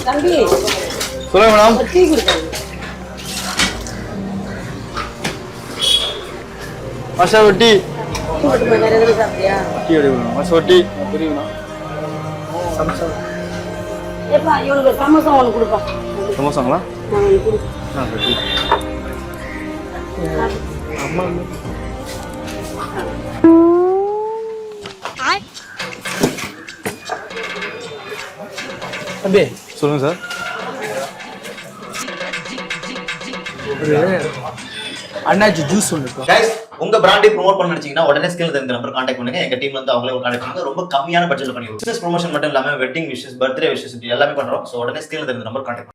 தம்பி சொல்லுங்க madam. Tea குடிங்க. மசாலா டீ. டீ மட்டும் வேற எதுவும் சாப்பிட்டியா? டீ எடுக்கணும். மசாலா டீ புரியுங்களா? சமோசா. ஏப்பா இவனுக்கு சமோசா ஒன்று கொடுப்பா. சமோசாங்களா? கொடு. டீ. அம்மா தம்பி சொல்லுங்க சார். அண்ணாச்சி ஜூஸ் ஒன்று இருக்கும். கைஸ், உங்க பிராண்டை ப்ரோமோட் பண்ண நினைச்சீங்கன்னா உடனே ஸ்கில் தெரிஞ்ச நம்பர் கான்டாக்ட் பண்ணுங்க. எங்க டீம்ல இருந்து அவங்களே கான்டாக்ட் பண்ணுங்க. ரொம்ப கம்மியான பட்ஜெட்ல பண்ணிடுவோம். பிசினஸ் ப்ரொமோஷன் மட்டும் இல்லாம வெட்டிங் விஷஸ், பர்த்டே விஷஸ் எல்லாமே பண்றோம். ஸோ உடனே ஸ்கில் தெரிஞ்ச நம்பர் கான்டாக்ட்